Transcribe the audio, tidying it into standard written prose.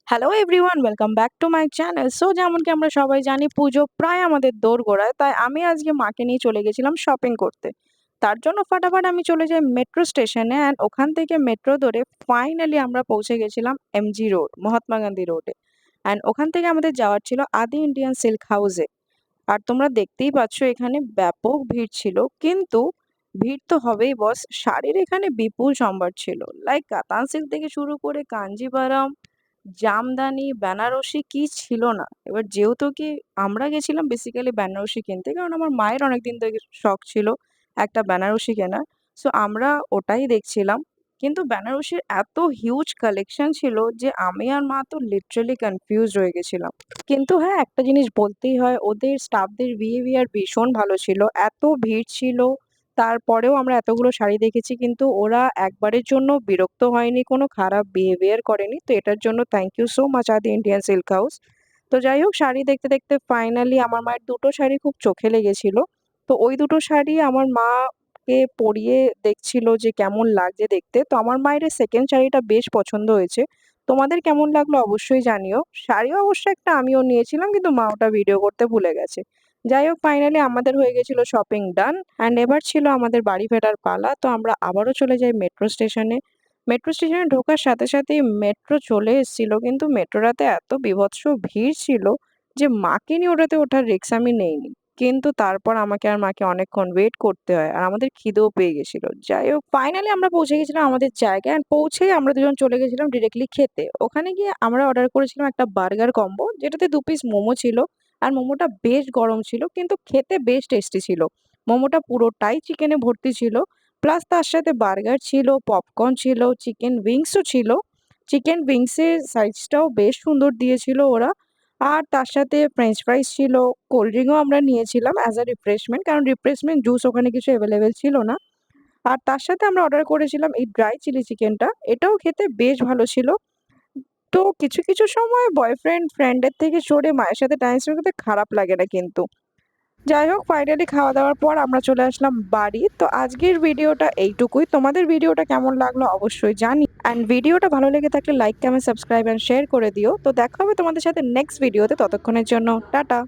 Hello everyone, welcome back to my channel. So যেমনকি আমরা সবাই জানি পুজো প্রায় আমাদের দোরগোড়ায়, তাই আমি আজকে মাকে নিয়ে চলে গেছিলাম শপিং করতে। তার জন্য ফাটাফাট আমি চলে যাই মেট্রো স্টেশনে অ্যান্ড ওখান থেকে মেট্রো ধরে ফাইনালি আমরা পৌঁছে গেছিলাম এমজি রোড, মহাত্মা গান্ধী রোডে। অ্যান্ড ওখান থেকে আমাদের যাওয়ার ছিল আদি ইন্ডিয়ান সিল্ক হাউসে। আর তোমরা দেখতেই পাচ্ছ এখানে ব্যাপক ভিড় ছিল, কিন্তু ভিড় তো হবেই বস, শাড়ির এখানে বিপুল সম্ভার ছিল। লাইক কাতান সিল্ক থেকে শুরু করে কাঞ্জিভারাম, জামদানি, বেনারসি কি ছিল না। এবার যেহেতু কি আমরা গেছিলাম বেসিক্যালি বেনারসি কিনতে, কারণ আমার মায়ের অনেকদিন থেকে শখ ছিল একটা বেনারসি কেনার। সো আমরা ওটাই দেখছিলাম। কিন্তু বেনারসির এত হিউজ কালেকশন ছিল যে আমি আর মা তো লিটারালি কনফিউজড হয়ে গেছিলাম। কিন্তু হ্যাঁ, একটা জিনিস বলতেই হয়, ওদের স্টাফদের বিহেভিয়ার ভীষণ ভালো ছিল। এত ভিড় ছিল, তারপরেও আমরা এতগুলো শাড়ি দেখেছি কিন্তু ওরা একবারের জন্য বিরক্ত হয়নি, কোনো খারাপ বিহেভিয়ার করেনি। তো এটার জন্য থ্যাংক ইউ সো মাচ আদি ইন্ডিয়ান সিল্ক হাউস। তো যাই হোক, শাড়ি দেখতে দেখতে ফাইনালি আমার মায়ের দুটো শাড়ি খুব চোখে লেগেছিল। তো ওই দুটো শাড়ি আমার মাকে পরিয়ে দেখছিল যে কেমন লাগছে দেখতে। তো আমার মায়ের সেকেন্ড শাড়িটা বেশ পছন্দ হয়েছে। তোমাদের কেমন লাগলো অবশ্যই জানিও। শাড়িও অবশ্য একটা আমিও নিয়েছিলাম, কিন্তু মা ওটা ভিডিও করতে ভুলে গেছে। যাই হোক, ফাইনালি আমাদের হয়ে গেছিল শপিং ডান অ্যান্ড এবার ছিল আমাদের বাড়ি ফেরার পালা। তো আমরা আবারও চলে যাই মেট্রো স্টেশনে। মেট্রো স্টেশনে ঢোকার সাথে সাথেই মেট্রো চলে এসেছিল, কিন্তু মেট্রোটাতে এত বীভৎস ভিড় ছিল যে মাকে নিয়ে ওটাতে ওঠার রিস্ক আমি নেইনি। কিন্তু তারপর আমাকে আর মাকে অনেকক্ষণ ওয়েট করতে হয় আর আমাদের খিদেও পেয়ে গেছিল। যাই হোক, ফাইনালি আমরা পৌঁছে গেছিলাম আমাদের জায়গায় অ্যান্ড পৌঁছেই আমরা দুজন চলে গেছিলাম ডিরেক্টলি খেতে। ওখানে গিয়ে আমরা অর্ডার করেছিলাম একটা বার্গার কম্বো, যেটাতে 2 পিস মোমো ছিল। আর মোমোটা বেশ গরম ছিল, কিন্তু খেতে বেশ টেস্টি ছিল। মোমোটা পুরোটাই চিকেনে ভর্তি ছিল। প্লাস তার সাথে বার্গার ছিল, পপকর্ন ছিল, চিকেন উইংসও ছিল। চিকেন উইংসের সাইজটাও বেশ সুন্দর দিয়েছিল ওরা। আর তার সাথে ফ্রেঞ্চ ফ্রাইস ছিল, কোল্ড ড্রিঙ্কও আমরা নিয়েছিলাম অ্যাজ আ রিফ্রেশমেন্ট, কারণ রিফ্রেশমেন্ট জুস ওখানে কিছু অ্যাভেলেবেল ছিল না। আর তার সাথে আমরা অর্ডার করেছিলাম এই ড্রাই চিলি চিকেনটা, এটাও খেতে বেশ ভালো ছিল। তো কিছু কিছু সময় বয়ফ্রেন্ড ফ্রেন্ডের থেকে সরে মায়ের সাথে টাইম স্পেন্ড করতে খারাপ লাগে না কিন্তু। যাই হোক, ফাইনালি খাওয়া দাওয়ার পর আমরা চলে আসলাম বাড়ি। তো আজকের ভিডিওটা এইটুকুই। তোমাদের ভিডিওটা কেমন লাগলো অবশ্যই জানি, অ্যান্ড ভিডিওটা ভালো লেগে থাকলে like, comment, subscribe and share করে দিও। তো দেখা হবে তোমাদের সাথে নেক্সট ভিডিওতে। ততক্ষণের জন্য টাটা।